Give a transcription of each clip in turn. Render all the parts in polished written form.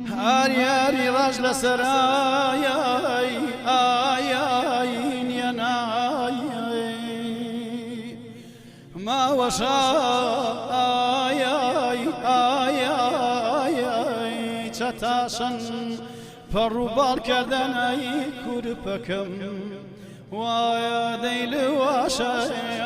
هارياري رجل سرايا آيين يناي ما وشاء آي تتاشن فالربال كردناي كوربكم ويا ديل واشاي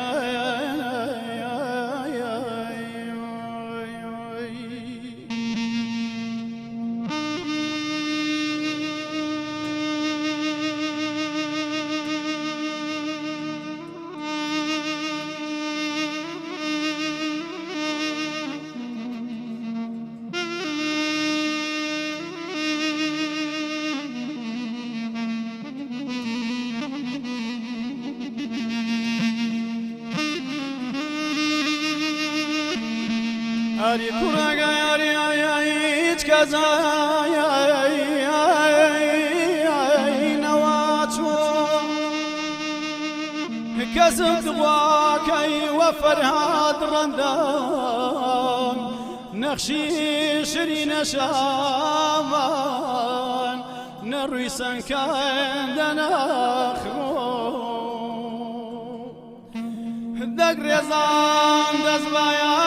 أري كوراغا أري أيت كزاي نواتو كزد واكي وفرهاد رندان نخشي شرين شامان نروي سنكان دناخرو دق رزان دزبايا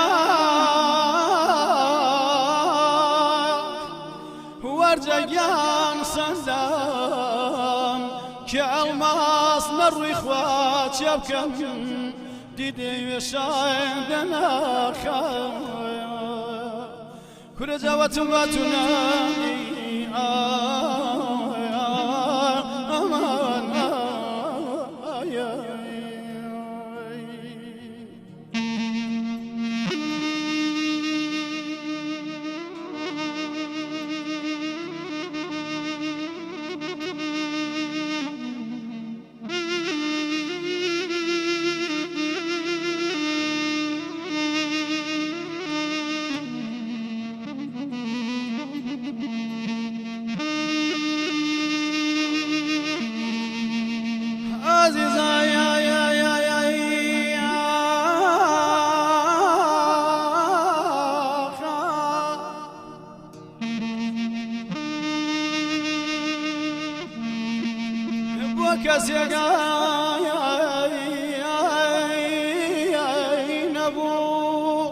ورجيان سندام كالماس نروي خوات يبكم ديدي وشاين دناخا كل جوات واتناني أمان نبو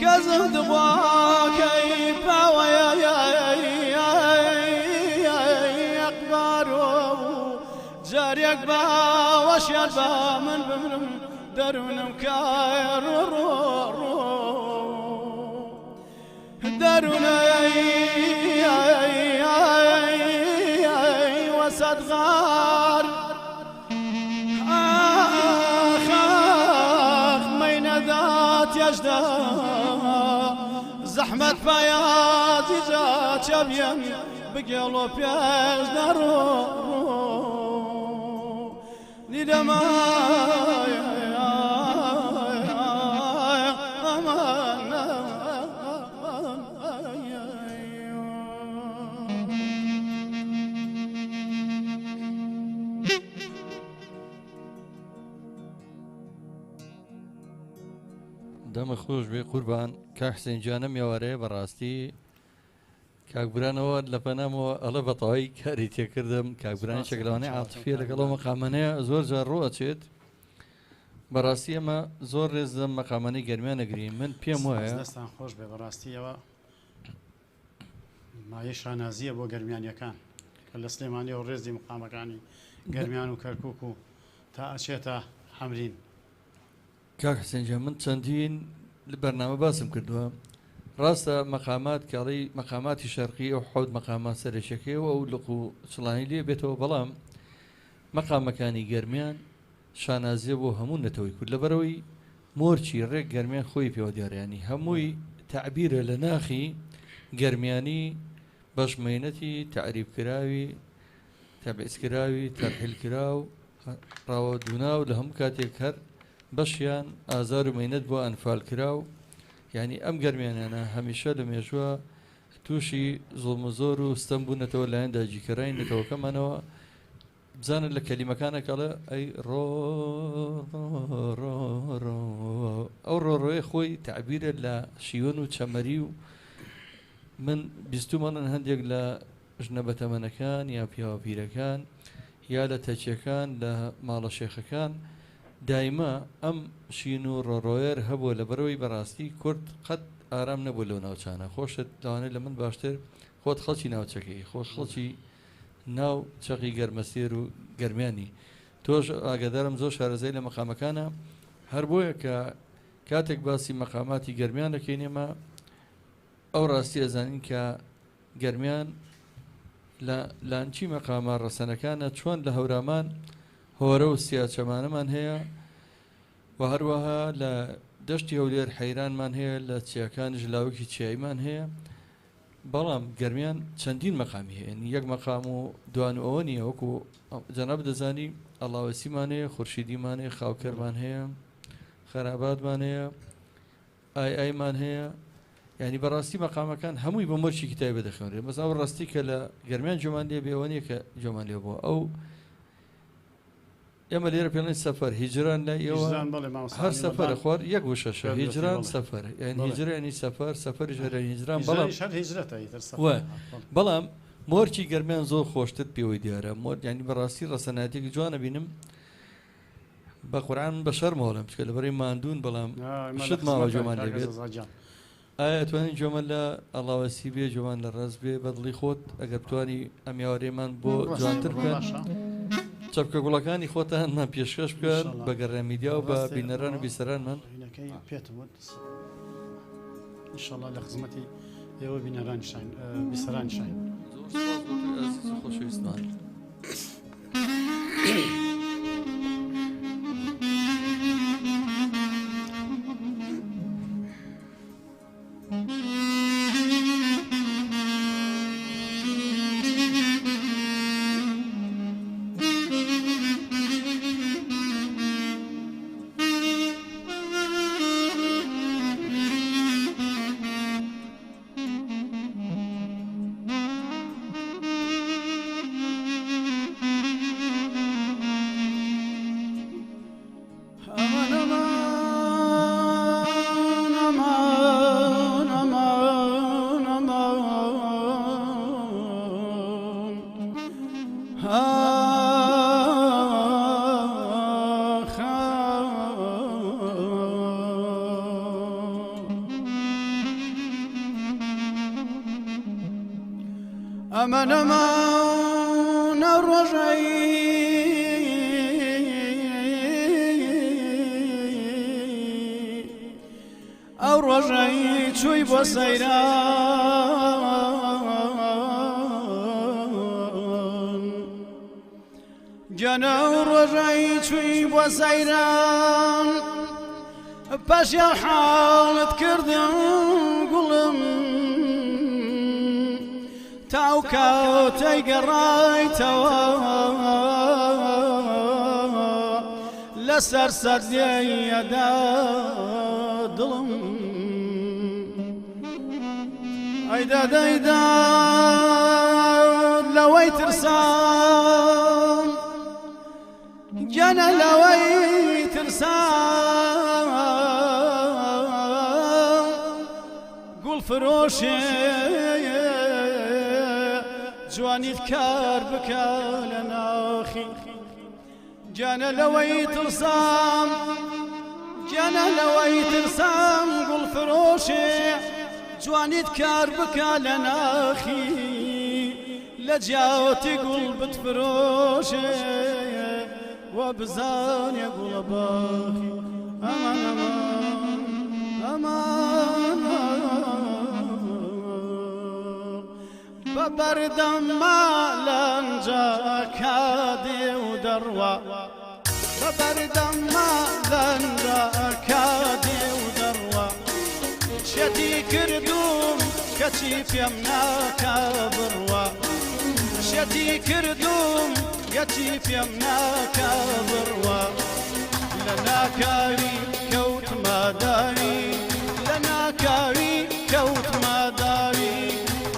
كزد واكي باويا أكبر جاري أكبر واشيال من بمرم درونم كاير دروني وسد غار ميندات يجدا زحمة بياتي جات يبين بقلو بيش درو ندما دم خوش بی قربان که حسین جانم یواره براستی کاکبران اول لپنام و الله بطایی کاری تکردم کاکبران شکلانی عاطفی لکلو مقامنه زور جار رو اچید براستی ما زور رزم مقامنه گرمیان نگریم من پیم وای دستان خوش به براستی و مایش رانازیه با گرمیان یکان کل سلیمانی و رزی مقامکانی گرمیان و کرکوک تا اشیاء حمرین کاک حسین جان من چەندین لە بەرنامە باسم کردووە ڕاستە مەقامات کاڵی مەقاماتی شەرقی ئەو حەوت مەقامات سەرێشەکەی و ئەو لق و چڵانی لێ بێتەوە بەڵام مەقامەکانی گەرمیان شانازیە بۆ هەموو نەتەوەی کورد لەبەرەوەی مۆرچی ڕێک گەرمیان خۆی پێوە دیارەیانی هەمووی تعبیرە لە ناخی گەرمیانی بەشمێنەتی تعریفکراوی تەبعیزکراوی تەرحیلکراو ڕاوە دووناو لە هەموو کاتێک هەر بەشیان ئازار و مەینەت بۆ ئەنفال کراو یعنی ئەم گەرمیانانە هەمیشە لە مێژووە تووشی زۆڵم و زۆر و ستەم بوونەتەوە لایەن داگیرکەرانی نەتەوەکەمانەوە بزانن لە کەلیمەکانێکەڵێ ئەی ڕۆ ئەو ڕۆڕۆی خۆی تعبیرە لە شیوەن و چەمەری و من بیستومەڵن هەندێک لە ژنە بەتەمەنەکان یا پیاوە پیرەکان یا لە تەچیەکان لە ماڵە شێخەکان دایما ئەم شین و ڕۆڕۆێر هەبووە لە بەرەوەی بەڕاستی کورد قەت ئارام نەبوو لەو ناوچانە خۆشت لەوانەیە لە من باشتر خۆت خەڵکی ناوچەکەی خۆش خەڵکی ناو چەقی گەرمەسێر و گەرمیانی تۆش ئاگادارم زۆر شارەزای لە مەقامەکانە هەر بۆیە کە کاتێک باسی مەقاماتی گەرمیان دەکەین ئێمە ئەو ڕاستی ئەزانین کە گەرمیان لە لانچی مەقامە ڕەسەنەکانە چۆن لە هەورامان هۆرە و سیاچەمانەمان هەیە و هەروەها لە دەشتی هەولێر حەیرانمان هەیە لە چیاکانی ژلاوەکی چیاییمان هەیە بەڵام گەرمیان چەندین مەقامی هەیە یەک مەقام و دوان و ئەوە نییە وەکو جەناب دەزانی ئەڵاوەسیمان هەیە خورشیدیمان هەیە خاوکەرمان هەیە خەراباتمان هەیە ئای ئایمان هەیە یعنی بەڕاستی مەقامەکان هەمووی بە مەرجی کتابە دەخوێنرێت بەس ئەو ڕاستی کە لە گەرمیان جۆمان لێ بێەوە نیە کە جۆمان لێ بووە ئەو ئێمە لێرە پێڵێن سەفەر هیجران لە ئێوە هەر سەفەرە خوارد یەک بۆ شەشە هیجران سەفەر یعنی هیجرانی سەفەر سەفەری ژەرە هیجران بەڵام مۆرچی گەرمیان زۆر خۆشتر پێوەی دیارە مۆر ینی بەڕاستی ڕەسەناتێکی جوانە بینم بە قورعان بە شەر ماڵم چکە لەبەرەی ماندوون بەڵام شت ماوە جۆمان لێبێت ئایا توانین جۆمە لە ئەڵاوەسی بێ جۆمان لە ڕاست بێ بەدڵی خۆت ئەگەر بتوانی ئەمیاوەرێمان بۆ جوانتر بکەن چەپکە گوڵەکانی خۆتانمان پێشکەش بکەن بە گەڕێمیدیا و بە بینەران و بیسەرانمان ئینشاءالله لە خزمەتی ئێوە بینەرانی شاین بیسەرانی شاین خۆشەویستمان أمان أمان الرجعي الرجعي شوي بسيران جانا الرجعي شوي بسيران باش يا حالة كردن قلم تاوكا تيقرايتوا لسر سردي يدا ظلم ايدا دايدا لوي ترسام جانا لوي ترسام قول فروشي جواني ذكر بكى لنا أخي جانا لوي ترسام جانا لوي ترسام قل فروشي جواني ذكر بكى لنا أخي لجاوتي قل بتفروشي وبزان يقول باخي أمان أمان أمان ببردم مالنجا كادي ودروا ببردم مالنجا كادي ودروا شتي كردوم كتيف يمنا كبروا شتي كردوم كتيف يمنا كبروا لنا كاري كوت ما داري لنا كاري كوت ما داري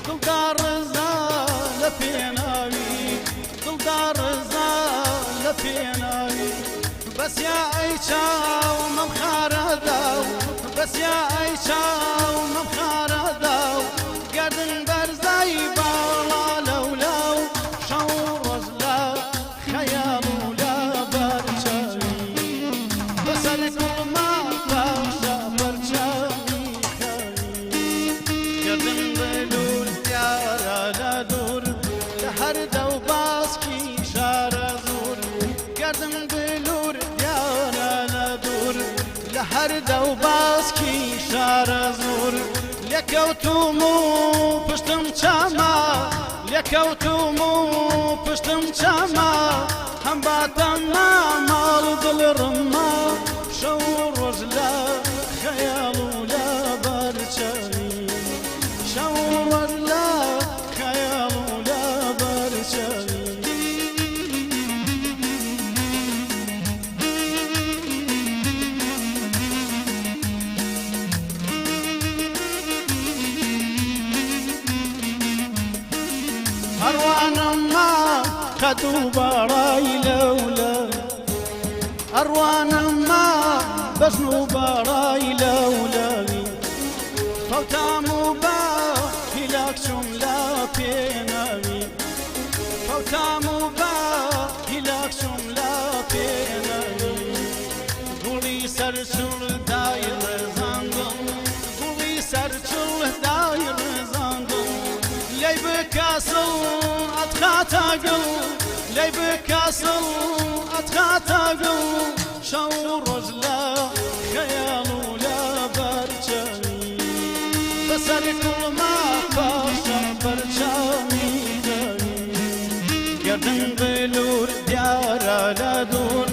دلدار رزا لفيناوي دلدار رزا چاو مەمخارەداو بەسیای چاو مەمخارەداو گەردن بەرزای باڵا لەولاو شەو ڕۆژ لە خەیاڵ و لە بەرچەوی بەسەر گوڵما باشە بەرچەوی خەوی گەردن بلور دیارە لە دوور لە هەر دەو باسکی شارە زور گەردن بلور دیارە لە دوور لە هەر دەو باسکی شارە زور لێکەوتوم و پشتم چاما لێکەوتوم و پشتم چاما هەم باتەما ماڵ دڵڕما شەو ڕۆژ لە خەیاڵ و لە بەرچەوی شەو ڕۆژ لە خەیاڵ و لە بەرچەوی ئەڕوانەما قەد و باڕای لەولە ئەڕوانەما بەزن و باڕای لەولەوی فەوتام و با هیلاک چوم لە پێناوی فەوتام و با هیلاک چوم لە پێناوی گوڵی سەرچوڵ دای ڕێزاندم گوڵی سەرچوڵ دای ڕێزاندم لێی بکاسڵ ئەتخاتە گڵ لێی بکاسڵ ئەتخاتە گڵ شەو ڕۆژ لە خەیاڵ و لە بەرچەوی بەسەر گوڵما باشە بەرچەوی دەوی گەردن بلور دیارە لە دوور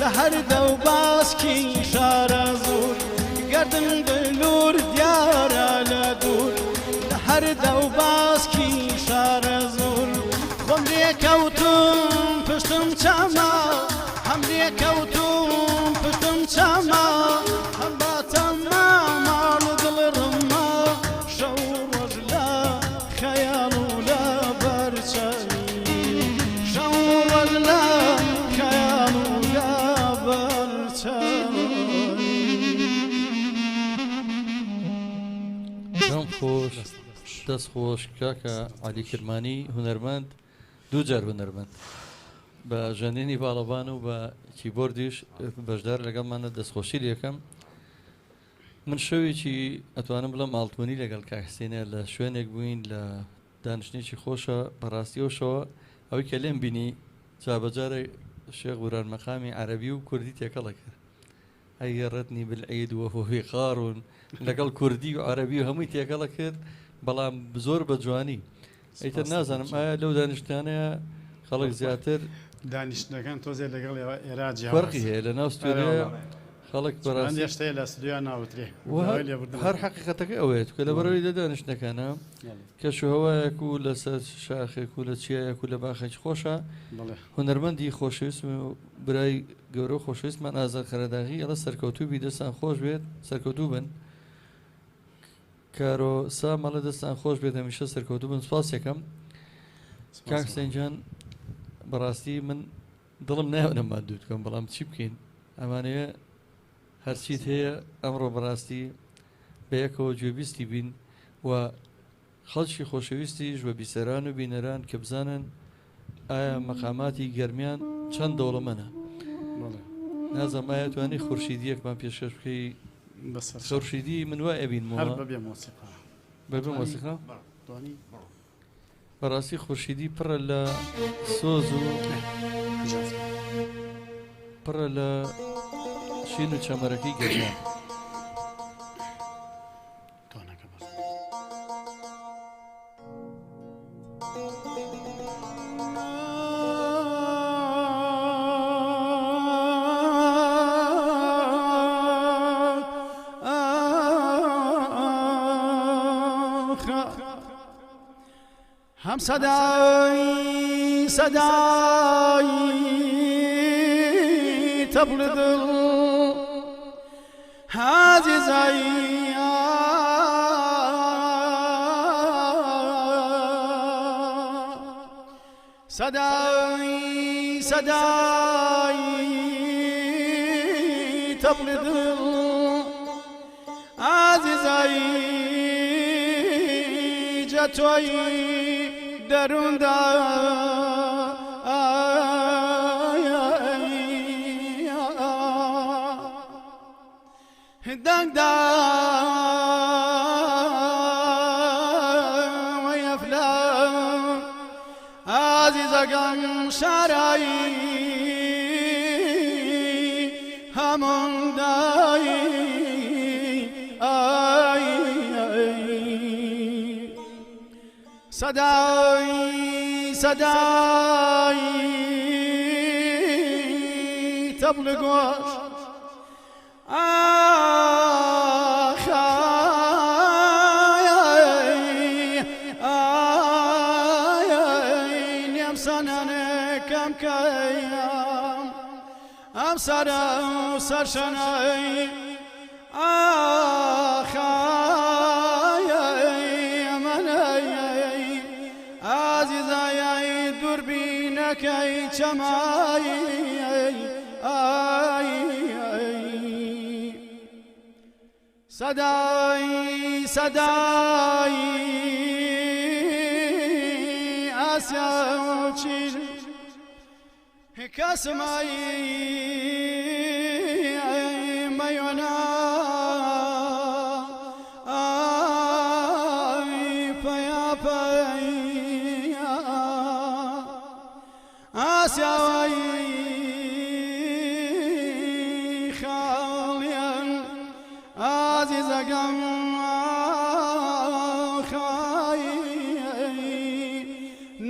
لە هەر دەو باسکی شارە زور گەردن بلور دیارە لە دوور لە هەر دەو باسکی شارە زور خۆم لێکەوتم پشتم چاما هەم لێکەوتم پشتم چاما هەم باتەما ماڵ دڵڕما شەو ڕۆژ لە خەیاڵ و لە بەرچەوی شەو ڕۆژ لە خەیاڵ و لە بەرچەوی دەم خۆش دەست خۆش کاکە عەلی کرمانی هونەرمەند دووجار هونەرمەند بە ژەنێنی باڵەبان و بە کیبۆردیش بەشدار لەگەڵمانە دەستخۆشی لەکەم من شەوێکی ئەتوانم بڵم ئاڵتوانی لەگەڵ کاکسێنە لە شوێنێک بووین لە دانیشتێکی خۆشە بەڕاستیەوەشەوە ئەوەی کە لێم بینی جابەجارە شێخ وران مەقامی عەرەبی و کوردی تێکەڵە کرد ئەیگەڕەتنی بالعید وهو فیقارون لەگەڵ کوردی و عەرەبی و هەمووی تێکەڵە کرد بەڵام زۆر بە جوانی ئەیتر نازانم ئایا لەو دانیشتانەیە خەڵک زیاتر دانیشتەکان تۆزێ لەگەڵ ئێراجی فەرقی هەیە لە ناو ستۆریۆ خەڵک بەڕاستی هێشتەیە لە ستودیۆ ناوترێ هەر حەقیقەتەکە ئەوەیە کە لە بەرەوەی لە دانیشتەکانە کەش و هەوایەک و لەسەر شاخێک و لە چیایەک و لە باخێکی خۆشە هونەرمەندی خۆشەویستم و برای گەورە خۆشەویستمان ئازاد خەرەداغی ئەڵە سەرکەوتوبی دەستان خۆش بێت سەرکەوتوو بن کارۆ سا مەڵە دەستان خۆش بێت هەمیشە سەرکەوتوو بن سپاس یەکەم کاک سەنجان بەڕاستی من دڵم نایەوێنەمان دوو بکەم بەڵام چی بکەین ئەمانەیە هەرچیت هەیە ئەمڕۆ بەڕاستی بەیەکەوە گوێبیستی بین و خەڵکی خۆشەویستیش و بیسەران و بینەران کە بزانن ئایا مەقاماتی گەرمیان چەند دەوڵەمەنە نازەم ئایا توانی خورشیدیەکمان پێشکەش بکەی خورشیدی من وای ئەبینمەوە بەبێ مۆسیقا بەڕاستی خورشیدی پڕە لە سۆز و پڕە لە شین و چەمەرەکەی گەرمیان هم صدای تبل دل عزیزای صدای تەفڵی دڵ ئازیزایی جە تۆی دەرووندا دەنگدا وەیەفلا ئازیزەکەم شارایی هەموندایی سەدای تەبڵی گۆش نیم سەنانەکەم کەیام ئەم سەرە و سەرشەنەی ئەمەنەی ئازیزایی دووربینەکەی چەمایی سەدای ئاسیا و چیر کەسمایی مەیۆنا پەیاپەی ئاسیاوایی خاڵیان ئازیزەکەم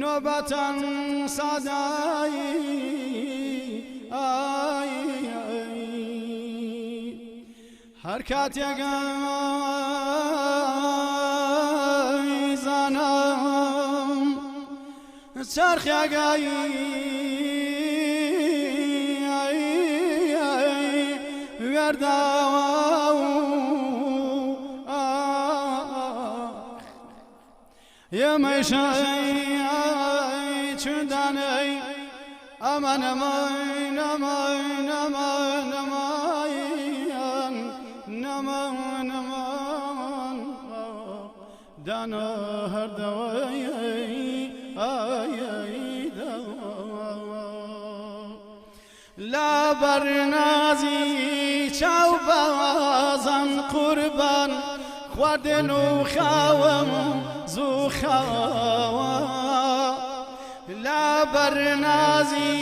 نۆبەتەن سادایی هەر کاتێکە زانم چرخێگایی وێرداوە یەمەیشەی چندانەی ئەمە نەمای نەمای نەمای نەمایان نەمە نەمان دانە هەردەوەی لا بەرنازی چاو بەوازان قوربان خواردن و خاوم زوو خاوە لا بەرنازی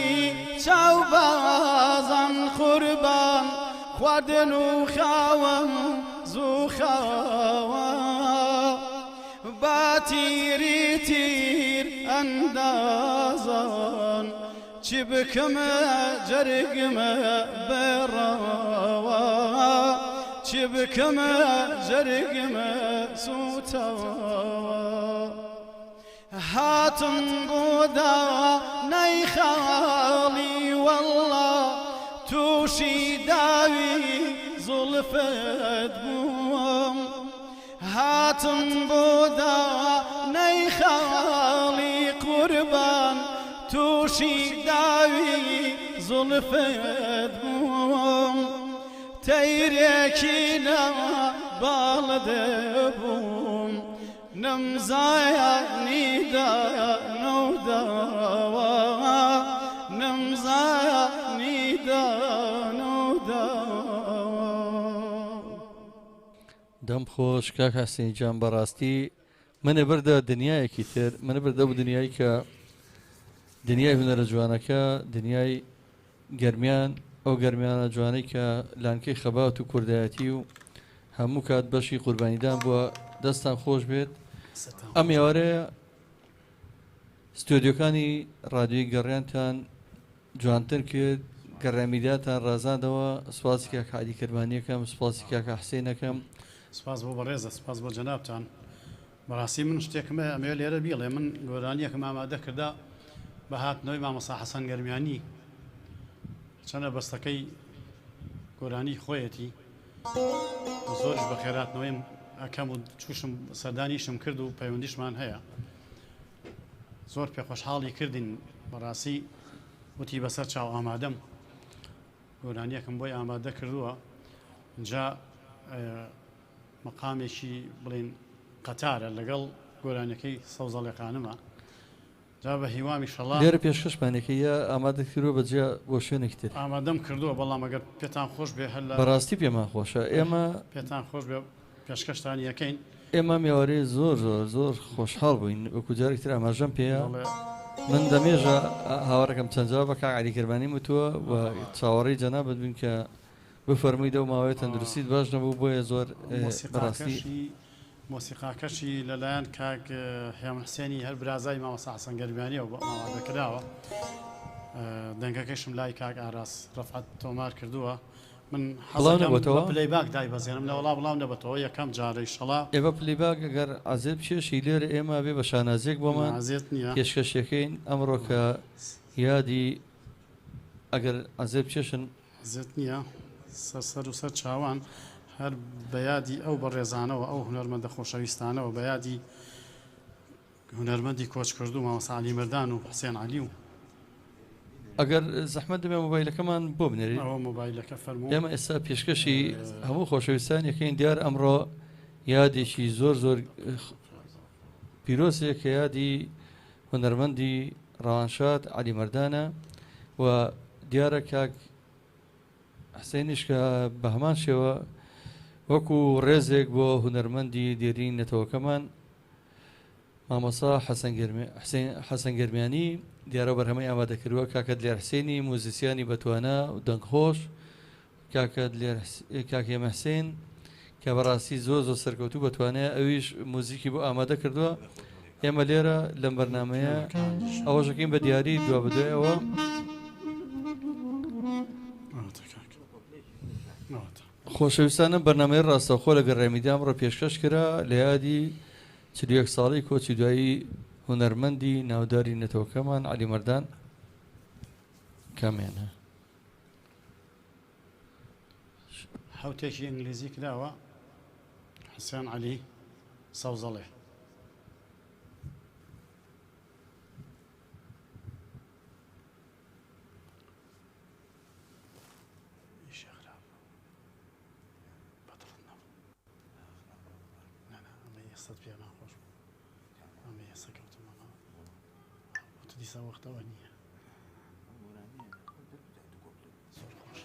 چاو بەوازان قوربان خواردن و خاوم زوو خاوە با تیری تیر ئەندازان چی بکەمە جەرگمە بێڕەوە چی بکەمە جەرگمە سوتەوە هاتم بۆ داوا نەیخاڵی وەڵڵا تووشی داوی زوڵفت بووم هاتم بۆ داوا نەیخاڵی قوربان تووشی داوی زوڵفت بووم تەیرێکی نەما باڵە دەبووم نەمزایانی دانەوداوە نەمزایانی دانەوداوە دەم خۆش کاک حەسێنی جان بەڕاستی منە بەردە دنیایەکی تر منە بەردە بوو دنیایی کە دنیای هونەرە جوانەکە دنیای گەرمیان ئەو گەرمیانە جوانەی کە لانکەی خەبات و کوردایەتی و هەموو کات بەشی قوربانیدان بووە دەستان خۆش بێت ئەم ئێوارەیە ستۆدیۆکانی ڕادیۆی گەڕیانتان جوانتر کرد گەڕامیداتان ڕازاندەوە سوپاسی کاکە عەلی کەرمانیەکەم سوپاسی کاکە حسێنەکەم سپاس بۆ بەڕێزە سپاس بۆ جەنابتان بەڕاستی من شتێکمە ئەمێ لێرە بیڵێ من گۆرانیەکەم ئامادە کردا بە هاتنەوەی مامۆستا حەسەن گەرمیانی چەندە بەستەکەی گۆرانی خۆیەتی زۆرش بە خێراتنەوەی ئەکەم و چوشم سەردانیشم کرد و پەیوەندیشمان هەیە زۆر پێخۆشحاڵی کردین بەڕاستی وتی بەسەر چاو ئامادەم گۆرانیەکەم بۆی ئامادە کردووە جا مەقامێکی بڵێن قەتارە لەگەڵ گۆرانەکەی سەوزەڵێقانەمە جا بە هیوامی شەڵا لێرە پێشکەشمانێکی یا ئامادەکردوە بەجیا بۆ شوێنێک تر ئامادەم کردووە بەڵام ئەگەر پێتان خۆش بێ هەر لە بەڕاستی پێمان خۆشە ئێمە پێتان خۆش بێ پێشکەشتان یەکەین ئێمە میێوارەی زۆر زۆر زۆر خۆشحاڵ بووین وەکو جارێکتر ئاماژەم پێەیە من دەمێژە هاوڕەکەم چەندجا بە کاک عەلیکرمانی وتووە و چاوەڕێی جەنابەت بین کە بفەرمووی دە و ماوەیە تەندروستیت باش نەبوو بۆیە زۆر بەڕاستی مۆسیقاکەشی لەلایەن کاک هێمن حسێنی هەر برازای مامۆستا حەسەن گەرمیانیەوە ئامادەکراوە دەنگەکەشم لای کاک ئاراس ڕەفعەت تۆمار کردووە من نەبووەتەوە؟ پلەیباک دای بەزێنم لە وەڵا بڵاو نەبێتەوە یەکەم جارەی شەڵا ئێوە پلەیباک ئەگەر عەزێب چێشی لێرە ئێمە بێ بە شانازێک بۆمان نازێت نییە پێشکەشەکەین ئەمڕۆ کە یادی ئەگەر عەزێب چێشن زێت نییە سەر و سەر چاوان هەر بەیادی ئەو بەڕێزانەوە ئەو هونەرمەندە خۆشەویستانەوە بەیادی هونەرمەندی کۆچ کردو مامۆستا عەلی مەردان و حوسێن عەلی و ئەگەر زەحمەت دەبێ مۆبایلەکەمان بۆ بنێری ئەوە مۆبایلەکە فەرموو ئێمە ئێستا پێشکەشی هەموو خۆشەویستان یەکەین دیار ئەمڕۆ یادێکی زۆر زۆر پیرۆزێک کە یادی هونەرمەندی ڕەوانشاد عەلی مەردانە و دیارە کاک حسێنیش کە بە هەمان شێوە وەکو ڕێزێک بۆ هونەرمەندی دێرین نەتەوەکەمان مامۆستا حەسەن گەرمیانی دیارە بەرهەمەی ئامادەکردووە کاکە لێر حسێنی موزیسیانی بەتوانە و دەنگخۆش کاک هێمە حسێن کە بەڕاستی زۆر زۆر سەرکەوتوو بەتوانێت ئەویش موزیکی بۆ ئامادە کردووە ئێمە لێرە لەم بەرنامەیە ئەوەشەکەین بە دیاری دوا بدوێەوە خۆشەویستانە بەرنامەی ڕاستەوخۆ لەگەڵ ڕێمیدام ڕە پێشکەش کرا لە یادی 41 ساڵی کۆچی دوایی هونەرمەندی ناوداری نەتەوەکەمان عەلی مەردان کامێنە حوتێکی ئینگلیزی کراوە حوسێن عەلی سەوزەڵێ دیسا وەختەوە نییە زۆر خۆش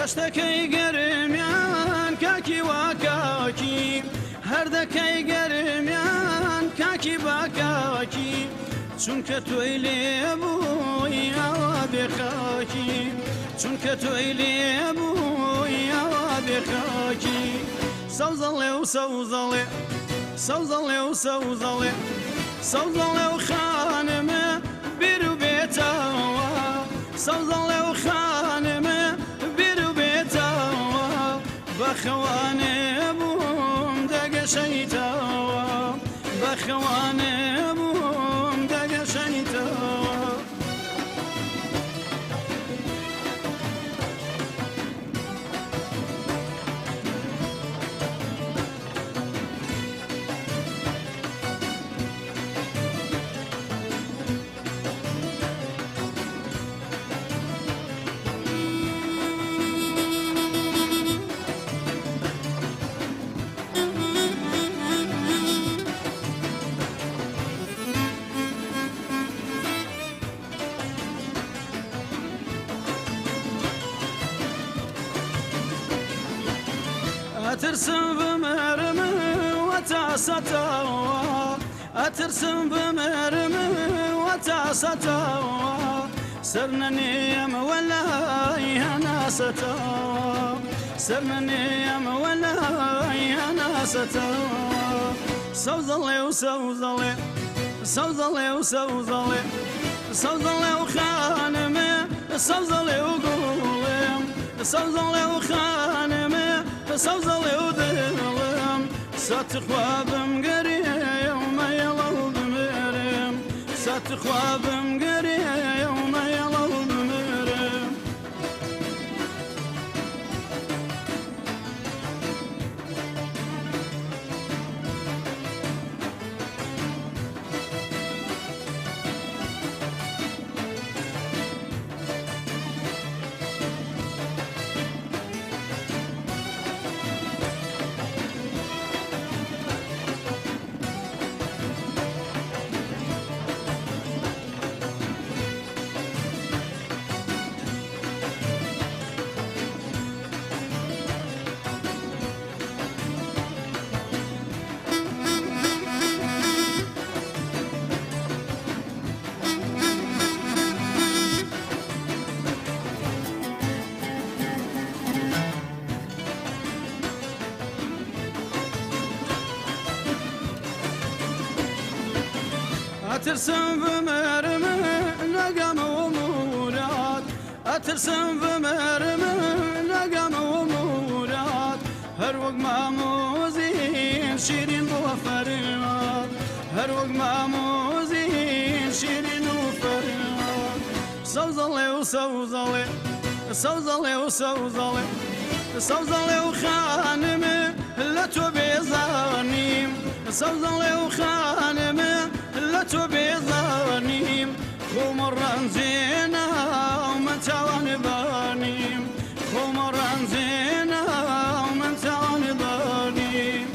دەشتەکەی گەرمیان کاکی وا کاکی هەردەکەی گەرمیان کاکی باکاکی چونکە تۆی لێبووی ئەوە بێخاکی چونکە تۆی لێبووی ئەوە بێخاکی سەوزەڵێ و سەوزەڵێ سەوزەڵێ و سەوزەڵێ سەوزەڵێ و خانمە بیر و بێتەوە سەوزەڵێ و خانمە بیر و بێتەوە بەخەوانێ بووم دەگەشەیتەوە بەخەوانێ بووم دەگەشەیتەوە ئەترسم بمەرم وەتاسەتەوە ئەترسم بمەرم وەتاسەتەوە سەر نەنێم وەلای هەناسەتەوە سەر نەنێم وەلای هەناسەتەوە سەوزەڵێ و سەوزەڵێ سەوزەڵێ و سەوزەڵێ سەوزەڵێ و خانمێ سەوزەڵێ و گوڵێم سەوزەڵێ و خانمێ سەوزەڵێ و دڵم سەتخوابم گەریە و مەیەڵە و بمێرم سەتخوابم گەریە و مەیەڵە و بمێرم ئەترسم بمەرم نەگەمەوە مورات ئەترسم بمەرم نەگەمەوە مورات هەر وەک مامۆزین شیرین بۆ فەرمات هەر وەک مامۆزین شیرین و فەرمات سەوزەڵێ و سەوزەڵێ سەوزەڵێ و سەوزەڵێ سەوزەڵێ و خانمێ لە تۆ بێزانیم سەوزەڵێ و خانمێ لە تۆ بێزانیم خۆمە ڕەنجێنە من تاوانبانیم خۆمە ڕەنجێنە من تاوانبانیم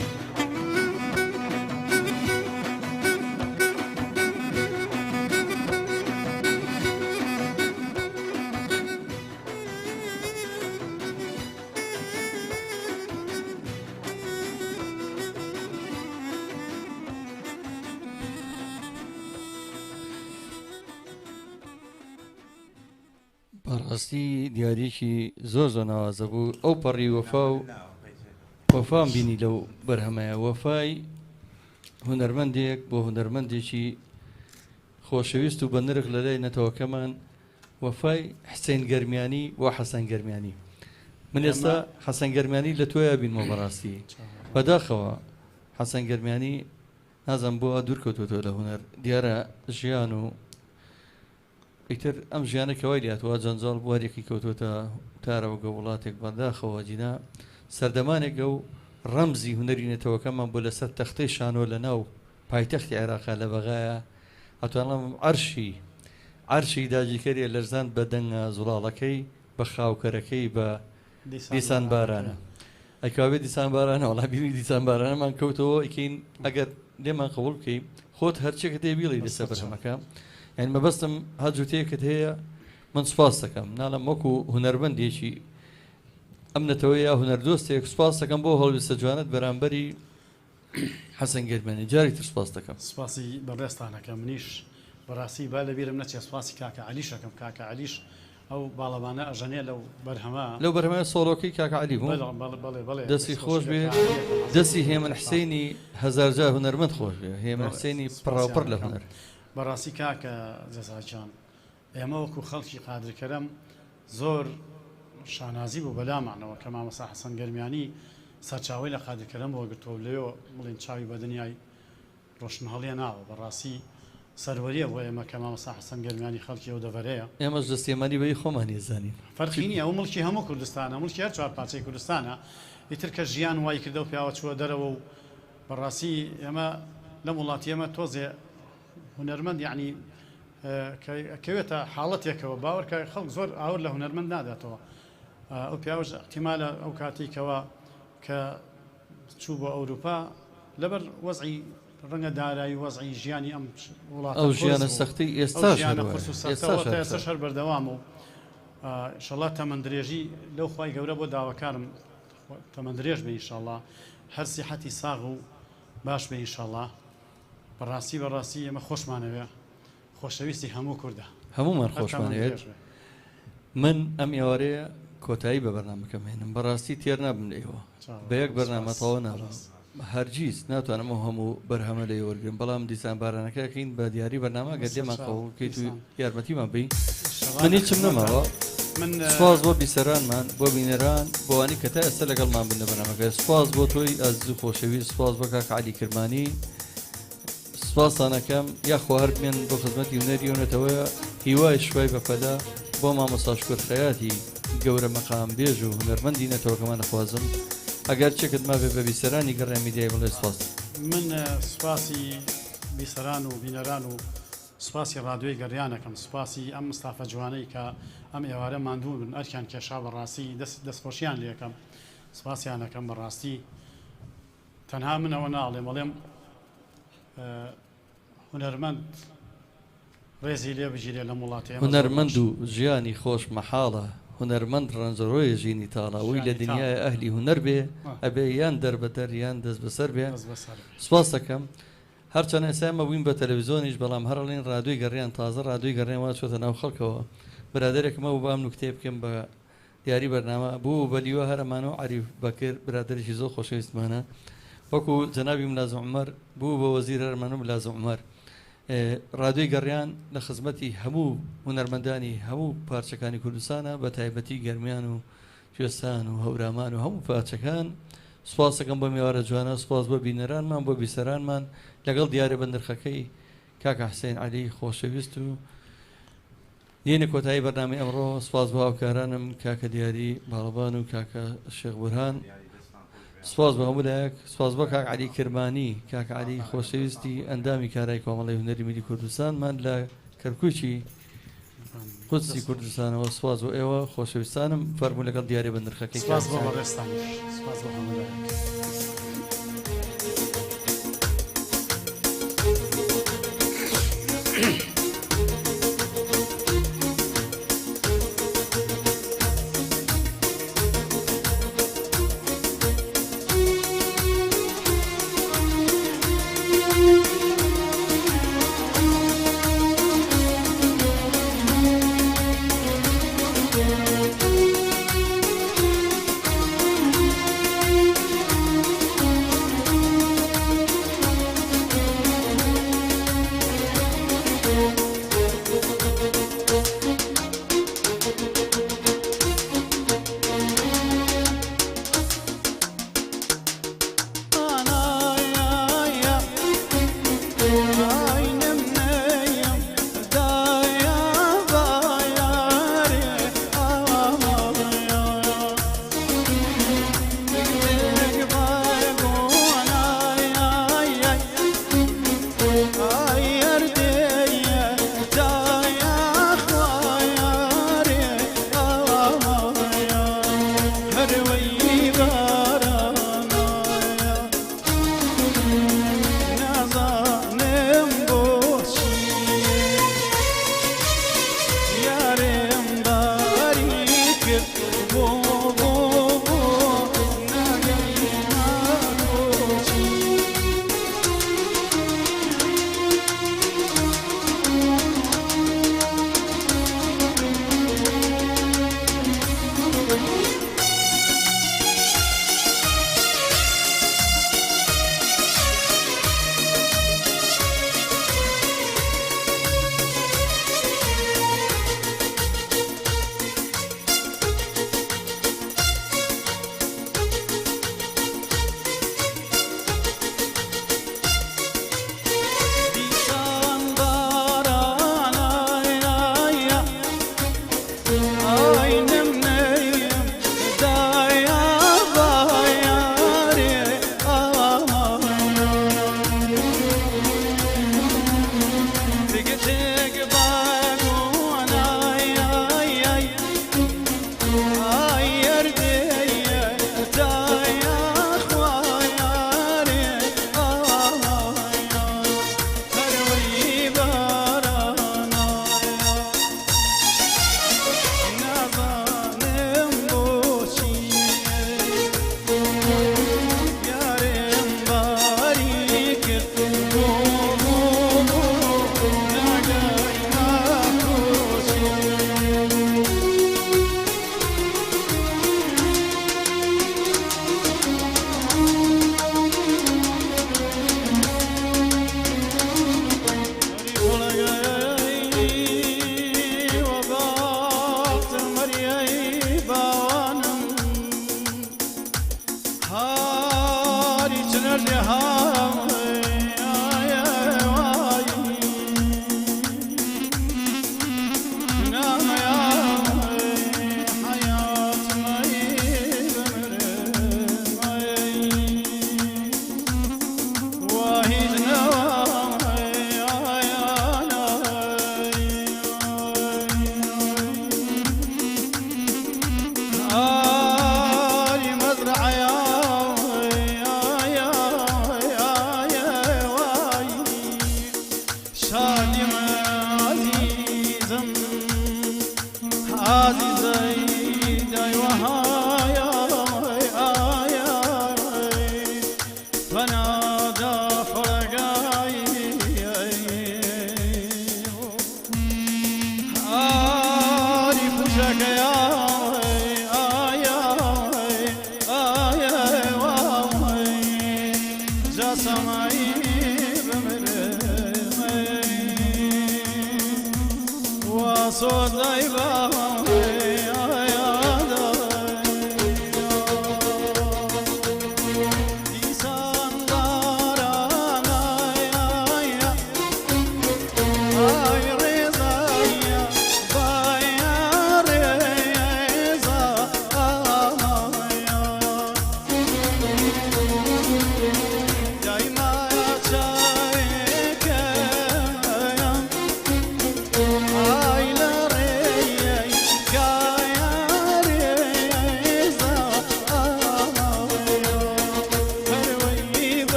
بەڕاستی دیارێکی زۆر زۆر ناوازە بوو ئەو پەڕی وەفا و وەفام بینی لەو بەرهەمەیە وەفای هونەرمەندێک بۆ هونەرمەندێکی خۆشەویست و بە نرخ لە لای نەتەوەکەمان وەفای حسێن گەرمیانی و حەسەن گەرمیانی من ئێستا حەسەن گەرمیانی لە تۆیە بینمەوە بەڕاستی بەداخەوە حەسەن گەرمیانی نازم بۆ دوورکەوتۆ لە هونەر دیارە ژیان و ئیتر ئەم ژیانەکەوای لاتوە جەنجاڵ بوارێکی کەوتۆتە تارەوەگە وڵاتێک بەداخەوە جینا سەردەمانێکە و ڕەمزی هونەری نێتەوەکەمان بۆ لەسەر تەختەی شانۆ لە ناو پایتەختی عێراقا لە بەغایە ئەتوانڵم عەرشی داگیرکەریە لەرزان بە دەنگە زوڵاڵەکەی بە خاوکەرەکەی بە دیسان بارانە ئەیکاوێت دیسان بارانە وڵابیری دیسان بارانەمان کەوتەوە ئیکەین ئەگەر لێمان قبول بکەین خۆت هەرچێکە تێبیڵی لەسەر بەرهەمەکە یعنی مەبەستم هەجووتەیەکت هەیە من سپاس دەکەم ناڵم وەکو هونەرمەندێکی ئەم نەتەوەی یا هونەردۆستێک سوپاس دەکەم بۆ هەڵویستە جوانت بەرامبەری حەسەن گەرمێنی جاری تر سوپاس دەکەم سپاسی بەڕێستانەکە منیش بەڕاستی با لەبیرم نەچێت سپاسی کاکە عەلیشەکەم کاکە عەلیش ئەو باڵەوانە ئەژەنێ لەو بەرهەمە لەو بەرهەمە سۆڵۆکەی کاکە عەلی بوو بەڵێ دەستی خۆش بێ دەستی هێمن حسێنی هەزارجا هونەرمەند خۆش بێ هێمن حسێنی پڕاوپڕ لە هونەر بەڕاستی کاکە جەزاجان ئێمە وەکو خەڵکی قادرکەرەم زۆر شانازی بوو بەلامانەوە کە مامەسا حەسەن گەرمیانی سەرچاوی لە قادرکەرەم بۆ گرتووە لێەوە بڵین چاوی بە دنیای ڕۆشن هەڵیە ناوە بەڕاستی سەروەریە بۆ ئێمە کە مامەسا حەسەن گەرمیانی خەڵکی ئەو دەڤەرەیە ئێمەش دەستێمانی بەی خۆمانی زانین فەرقی نییە ئەو مڵکی هەموو کوردستانە مڵکی هەر چوار پارچەی کوردستانە ئیتر کە ژیان وای کردە و پیاوە چووە دەرەوە و بەڕاستی ئێمە لەم وڵاتی ئێمە تۆزێ هونەرمەند یعنی کەوێتە حاڵەتێکەوە باوەڕکە خەڵک زۆر ئاور لە هونەرمەند ناداتەوە ئەو پیاوەش احتیمالە ئەو کاتێکەوە کە چوو بۆ ئەوروپا لەبەر وەزعی ڕەنگە دارایی وەزعی ژیانی ئەم وڵات ئەو ژیانە سەختی ئێستا شەر بەردەوام و ئینشەڵڵا تەمەندرێژی لەو خوای گەورە بۆ داواکارم تەمەندرێژ بێ ئینشەڵڵا هەر سیحەتی ساغ و باش بێ ئینشەڵڵا بەڕاستی ئێمە خۆشمانەوێ خۆشەویستی هەموو کووردە هەمومان خۆشمانەوێت من ئەم ئێوارەیە کۆتایی بە بەرنامەکەم هێنم بەڕاستی تێر نابم لێەوە بە یەک بەرنامە تەواو نابم هەرگیز ناتوانم هەموو بەرهەمە لێ وەرگرم بەڵام دیسان بارانەکەکەین بە دیاری بەرنامە گەر لێمان قەوڵکەیت و یارمەتیمان بی من هیچم نەماوە سپاس بۆ بیسەرانمان بۆ بینەران بۆوانی کە تا ئێستا لەگەڵمان بن لە بەرنامەکە سپاس بۆ تۆی ئەزیز و خۆشەویست سپاس بۆ کاک عەلی کرمانی سپاسانەکەم یاخوا هەر بمێن بۆ خزمەتی هونەری هێنێتەوە هیوای شوای بەپەدا بۆ مامۆستا شکر خەیاتی گەورە مەقام بێژ و هونەرمەندی نەتەوەکەمان نەخوازم ئەگەر چێکت ما بێ بە بیسەرانی گەڕێ میدیای بڵێ سپاس من سپاسی بیسەران و بینەران و سپاسی ڕادیۆی گەڕیانەکەم سپاسی ئەم مستافە جوانەی کە ئەم ئێوارە ماندوو بن ئەرکیان کێشا بەڕاستی دەستخۆشیان لێەکەم سپاسیانەکەم بەڕاستی تەنها منەوە ناڵێ بەڵێم هونەرمەند ڕێزی لێ بگیرێ لە وڵاتی هونەرمەند و ژیانی خۆش مەحاڵە هونەرمەند ڕەنجەڕۆیە ژینی تاڵاوی لە دنیای ئەهلی هونەر بێ ئەبێ یان دەربەدەر یان دەست بەسەر بێ سپاس دەکەم هەرچەند ئێسامە بووین بە تەلەڤیزۆنیش بەڵام هەرڵین ڕادیۆی گەڕیان تازە ڕادیۆی گەڕێن وا چۆتە ناو خەڵکەوە برادێکمە و بام نوکتێ بکەم بە دیاری بەرنامە بوو بەلیوە هەرەمانە و عەریف بەکر برادێکی زۆر خۆشەویستمانە وەکو جەنابی ملازم عومەر بوو بە وەزیر هەرمان و ملازم عومەر ڕادیۆی گەڕیان لە خزمەتی هەموو هونەرمەندانی هەموو پارچەکانی کوردستانە بە تایبەتی گەرمیان و کوێستان و هەورامان و هەموو پارچەکان سپاس دەکەم بە میوارە جوانە سپاس بۆ بینەرانمان بۆ بیسەرانمان لەگەڵ دیارە بەندرخەکەی کاکە حسێن عەلی خۆشەویست و یەنە کۆتایی بەرنامەی ئەمڕۆ سپاس بۆ هاوکارانم کاکە دیاری باڵەبان و کاکە شێخ بورهان سپاس بۆ هەموو لایەک سپاس بۆ کاک عەلی کرمانی کاک عەلی خۆشەویستی ئەندامی کارای کۆمەڵی هونەری میلی کوردستانمان لە کەرکووکی قودسی کوردستانەوە سپاس بۆ ئێوە خۆشەویستانم فەرموو لەگەڵ دیارە بەندرخەکەی سپاس بۆ بەڕێستان سپاس بۆ هەموو لایەک بۆ عزيزي وهايا فنادى فرقاي عارف وشك جا سماي بمرمي وصوت دايبا